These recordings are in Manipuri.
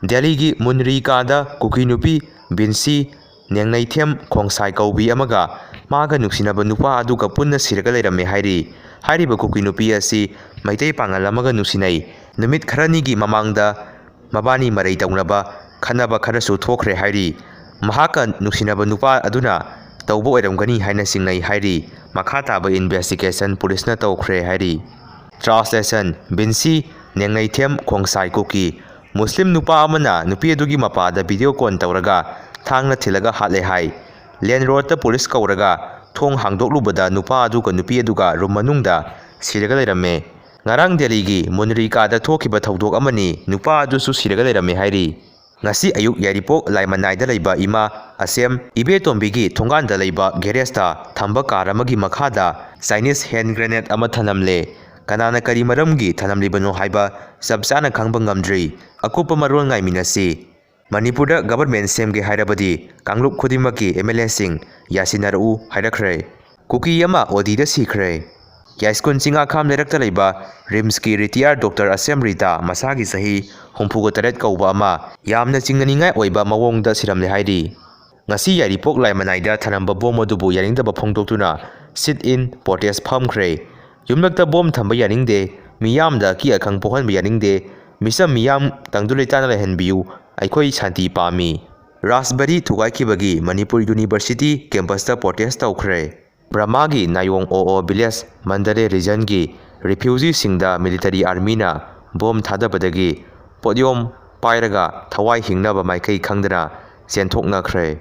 ꯗꯦꯜꯂꯤꯒꯤ ꯃꯨꯟꯔꯤꯀꯥꯗ ꯀꯨꯀꯤ ꯅꯨꯄꯤ ꯕꯤꯟꯁꯤ ꯅꯦꯡꯅꯩꯊꯦꯝ ꯈꯣꯡꯁꯥꯏ ꯀꯧꯕꯤ ꯑꯃꯒ ꯃꯥꯒ ꯅꯨꯡꯁꯤꯅꯕ ꯅꯨꯄꯥ ꯑꯗꯨꯒ ꯄꯨꯟꯅ ꯁꯤꯔꯒ ꯂꯩꯔꯝꯃꯦ ꯍꯥꯏꯔꯤ꯫ ꯍꯥꯏꯔꯤꯕ ꯀꯨꯀꯤ ꯅꯨꯄꯤ ꯑꯁꯤ ꯃꯩꯇꯩ ꯄꯥꯉꯜ ꯑꯃꯒ ꯅꯨꯡꯁꯤꯅꯩ꯫ ꯅꯨꯃꯤꯠ ꯈꯔꯅꯤꯒꯤ ꯃꯃꯥꯡꯗ ꯃꯕꯥꯅꯤ ꯃꯔꯩ ꯇꯧꯅꯕ ꯈꯠꯅꯕ ꯈꯔꯁꯨ ꯊꯣꯛꯈ꯭ꯔꯦ ꯍꯥꯏꯔꯤ꯫ ꯃꯍꯥꯛꯀ ꯅꯨꯡꯁꯤꯅꯕ ꯅꯨꯄꯥ ꯑꯗꯨꯅ ꯇꯧꯕ ꯑꯣꯏꯔꯝꯒꯅꯤ ꯍꯥꯏꯅ ꯆꯤꯡꯅꯩ ꯍꯥꯏꯔꯤ꯫ ꯃꯈꯥ ꯇꯥꯕ ꯏꯟꯚꯦꯁꯇꯤꯒꯦꯁꯟ ꯄꯨꯂꯤꯁꯅ ꯇꯧꯈ꯭ꯔꯦ ꯍꯥꯏꯔꯤ꯫ ꯇ꯭ꯔꯥꯟꯁꯂꯦꯁꯟ ꯕꯤꯟꯁꯤ ꯅꯦꯡꯅꯩꯊꯦꯝ ꯈꯣꯡꯁꯥꯏ ꯀꯨꯀꯤ ꯃꯨꯁꯂꯤꯝ ꯅꯨꯄꯥ ꯑꯃꯅ ꯅꯨꯄꯤ ꯑꯗꯨꯒꯤ ꯃꯄꯥꯗ ꯚꯤꯗꯤꯑꯣ ꯀꯣꯜ ꯇꯧꯔꯒ ꯊꯥꯡꯅ ꯊꯤꯜꯂꯒ ꯍꯥꯠꯂꯦ ꯍꯥꯏ꯫ ꯂꯦꯟ ꯔꯣꯗꯇ ꯄꯨꯂꯤꯁ ꯀꯧꯔꯒ ꯊꯣꯡ ꯍꯥꯡꯗꯣꯛꯂꯨꯕꯗ ꯅꯨꯄꯥ ꯑꯗꯨꯒ ꯅꯨꯄꯤ ꯑꯗꯨꯒ ꯔꯨꯝ ꯃꯅꯨꯡꯗ ꯁꯤꯔꯒ ꯂꯩꯔꯝꯃꯦ꯫ ꯉꯔꯥꯡ ꯗꯦꯜꯂꯤꯒꯤ ꯃꯨꯟꯔꯤꯀꯥꯗ ꯊꯣꯛꯈꯤꯕ ꯊꯧꯗꯣꯛ ꯑꯃꯅꯤ꯫ ꯅꯨꯄꯥ ꯑꯗꯨꯁꯨ ꯁꯤꯔꯒ ꯂꯩꯔꯝꯃꯦ ꯍꯥꯏꯔꯤ꯫ ꯉꯁꯤ ꯑꯌꯨꯛ ꯌꯥꯏꯔꯤꯄꯣꯛ ꯂꯥꯏꯃꯅꯥꯏꯗ ꯂꯩꯕ ꯏꯃꯥ ꯑꯁꯦꯝ ꯏꯕꯦꯇꯣꯝꯕꯤꯒꯤ ꯊꯣꯡꯒꯥꯟꯗ ꯂꯩꯕ ꯒꯦꯔꯦꯖꯇ ꯊꯝꯕ ꯀꯥꯔ ꯑꯃꯒꯤ ꯃꯈꯥꯗ ꯆꯥꯏꯅꯤꯁ ꯍꯦꯟ ꯒ꯭ꯔꯦꯅꯦꯗ ꯑꯃ ꯊꯅꯝꯂꯦ꯫ ꯀꯅꯥꯅ ꯀꯔꯤ ꯃꯔꯝꯒꯤ ꯊꯅꯝꯂꯤꯕꯅꯣ ꯍꯥꯏꯕ ꯆꯞ ꯆꯥꯅ ꯈꯪꯕ ꯉꯝꯗ꯭ꯔꯤ꯫ ꯑꯀꯨꯞꯄ ꯃꯔꯣꯜ ꯉꯥꯏꯃꯤꯟꯅꯁꯤ꯫ ꯃꯅꯤꯄꯨꯔꯗ ꯒꯚꯔꯟꯃꯦꯟꯠ ꯁꯦꯝꯒꯦ ꯍꯥꯏꯔꯕꯗꯤ ꯀꯥꯡꯂꯨꯞ ꯈꯨꯗꯤꯡꯃꯛꯀꯤ MLAꯁꯤꯡ ꯌꯥꯁꯤꯟꯅꯔꯛꯎ ꯍꯥꯏꯔꯛꯈ꯭ꯔꯦ꯫ ꯀꯨꯀꯤ ꯑꯃ ꯑꯣꯗꯤꯗ ꯁꯤꯈ꯭ꯔꯦ꯫ ꯌꯥꯏꯁ꯭ꯀꯨꯜ ꯆꯤꯡꯉꯥꯈꯥꯝ ꯂꯩꯔꯛꯇ ꯂꯩꯕ ꯔꯤꯝꯁꯀꯤ ꯔꯤꯇꯤꯌꯥꯔ ꯗꯣꯛꯇꯔ ꯑꯁꯦꯝ ꯔꯤꯇꯥ ꯃꯁꯥꯒꯤ ꯆꯍꯤ 68 ꯀꯧꯕ ꯑꯃ ꯌꯥꯝꯅ ꯆꯤꯡꯅꯅꯤꯡꯉꯥꯏ ꯑꯣꯏꯕ ꯃꯑꯣꯡꯗ ꯁꯤꯔꯝꯂꯦ ꯍꯥꯏꯔꯤ꯫ ꯉꯁꯤ ꯌꯥꯏꯔꯤꯄꯣꯛ ꯂꯥꯏꯃꯅꯥꯏꯗ ꯊꯅꯝꯕ ꯕꯣꯝ ꯑꯗꯨꯕꯨ ꯌꯥꯅꯤꯡꯗꯕ ꯐꯣꯡꯗꯣꯛꯇꯨꯅ ꯁꯤꯠ ꯏꯟ ꯄ꯭ꯔꯣꯇꯦꯁ꯭ꯠ ꯐꯝꯈ꯭ꯔꯦ꯫ ꯌꯨꯝꯂꯛꯇ ꯕꯣꯝ ꯊꯝꯕ ꯌꯥꯅꯤꯡꯗꯦ, ꯃꯤꯌꯥꯝꯗ ꯑꯀꯤ ꯑꯈꯪ ꯄꯣꯛꯍꯟꯕ ꯌꯥꯅꯤꯡꯗꯦ, ꯃꯤꯆꯝ ꯃꯤꯌꯥꯝ ꯇꯪꯗꯨ ꯂꯩꯇꯥꯅ ꯂꯩꯍꯟꯕꯤꯌꯨ, ꯑꯩꯈꯣꯏ ꯁꯥꯟꯇꯤ ꯄꯥꯝꯃꯤ꯫ ꯔꯥꯁꯕꯦꯔꯤ ꯊꯨꯒꯥꯏꯈꯤꯕꯒꯤ ꯃꯅꯤꯄꯨꯔ ꯌꯨꯅꯤꯚꯔꯁꯤꯇꯤ ꯀꯦꯝꯄꯁꯇ ꯄ꯭ꯔꯣꯇꯦꯁ꯭ꯠ ꯇꯧꯈ꯭ꯔꯦ꯫ ꯕꯔꯃꯥꯒꯤ ꯅꯥꯌꯣꯡ ꯑꯣ ꯚꯤꯂꯦꯖ ꯃꯟꯗꯂꯦ ꯔꯤꯖꯟꯒꯤ ꯔꯤꯐ꯭ꯌꯨꯖꯤꯁꯤꯡꯗ ꯃꯤꯂꯤꯇꯔꯤ ꯑꯥꯔꯃꯤꯅ ꯕꯣꯝ ꯊꯥꯗꯕꯗꯒꯤ ꯄꯣꯠꯌꯣꯝ ꯄꯥꯏꯔꯒ ꯊꯋꯥꯏ ꯍꯤꯡꯅꯕ ꯃꯥꯏꯀꯩ ꯈꯪꯗꯅ ꯆꯦꯟꯊꯣꯛꯅꯈ꯭ꯔꯦ꯫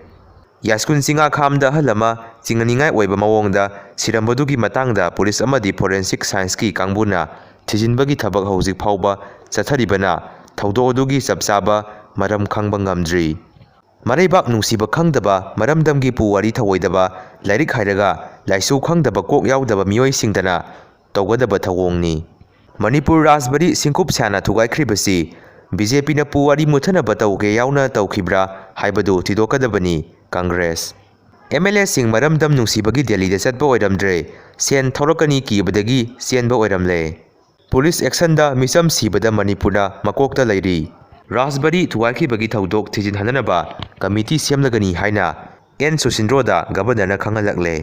ꯌꯥꯏꯁ꯭ꯀꯨꯜ ꯆꯤꯡꯉꯥꯈꯥꯝꯗ ꯑꯍꯜ ꯑꯃ ꯆꯤꯡꯅꯅꯤꯡꯉꯥꯏ ꯑꯣꯏꯕ ꯃꯑꯣꯡꯗ ꯁꯤꯔꯝꯕꯗꯨꯒꯤ ꯃꯇꯥꯡꯗ ꯄꯨꯂꯤꯁ ꯑꯃꯗꯤ ꯐꯣꯔꯦꯟꯁꯤꯛ ꯁꯥꯏꯟꯁꯀꯤ ꯀꯥꯡꯕꯨꯅ ꯊꯤꯖꯤꯟꯕꯒꯤ ꯊꯕꯛ ꯍꯧꯖꯤꯛ ꯐꯥꯎꯕ ꯆꯠꯊꯔꯤꯕꯅ ꯊꯧꯗꯣꯛ ꯑꯗꯨꯒꯤ ꯆꯞ ꯆꯥꯕ ꯃꯔꯝ ꯈꯪꯕ ꯉꯝꯗ꯭ꯔꯤ꯫ ꯃꯔꯩꯕꯥꯛ ꯅꯨꯡꯁꯤꯕ ꯈꯪꯗꯕ, ꯃꯔꯝꯗꯝꯒꯤ ꯄꯨꯋꯥꯔꯤ ꯊꯧꯑꯣꯏꯗꯕ, ꯂꯥꯏꯔꯤꯛ ꯍꯩꯔꯒ ꯂꯥꯏꯁꯨ ꯈꯪꯗꯕ ꯀꯣꯛ ꯌꯥꯎꯗꯕ ꯃꯤꯑꯣꯏꯁꯤꯡꯗꯅ ꯇꯧꯒꯗꯕ ꯊꯧꯑꯣꯡꯅꯤ꯫ ꯃꯅꯤꯄꯨꯔ ꯔꯥꯁꯕꯦꯔꯤ ꯁꯤꯡꯀꯨꯞ ꯁꯥꯅ ꯊꯨꯒꯥꯏꯈ꯭ꯔꯤꯕꯁꯤ BJPꯅ ꯄꯨꯋꯥꯔꯤ ꯃꯨꯠꯊꯅꯕ ꯇꯧꯒꯦ ꯌꯥꯎꯅ ꯇꯧꯈꯤꯕ꯭ꯔꯥ ꯍꯥꯏꯕꯗꯨ ꯊꯤꯗꯣꯛꯀꯗꯕꯅꯤ꯫ ꯀꯪꯒ꯭ꯔꯦꯁ MLAꯁꯤꯡ ꯃꯔꯝꯗꯝ ꯅꯨꯡꯁꯤꯕꯒꯤ ꯗꯦꯜꯂꯤꯗ ꯆꯠꯄ ꯑꯣꯏꯔꯝꯗ꯭ꯔꯦ, ꯁꯦꯟ ꯊꯧꯔꯛꯀꯅꯤ ꯀꯤꯕꯗꯒꯤ ꯆꯦꯟꯕ ꯑꯣꯏꯔꯝꯂꯦ꯫ ꯄꯨꯂꯤꯁ ꯑꯦꯛꯁꯟꯗ ꯃꯤꯆꯝ ꯁꯤꯕꯗ ꯃꯅꯤꯄꯨꯔꯅ ꯃꯀꯣꯛꯇ ꯂꯩꯔꯤ꯫ ꯔꯥꯁꯕꯦꯔꯤ ꯊꯨꯒꯥꯏꯈꯤꯕꯒꯤ ꯊꯧꯗꯣꯛ ꯊꯤꯖꯤꯟꯍꯟꯅꯕ ꯀꯃꯤꯇꯤ ꯁꯦꯝꯂꯒꯅꯤ ꯍꯥꯏꯅ ꯑꯦꯟ ꯁꯨꯁꯤꯟꯗ꯭ꯔꯣꯗ ꯒꯚꯔꯅꯔꯅ ꯈꯪꯍꯜꯂꯛꯂꯦ꯫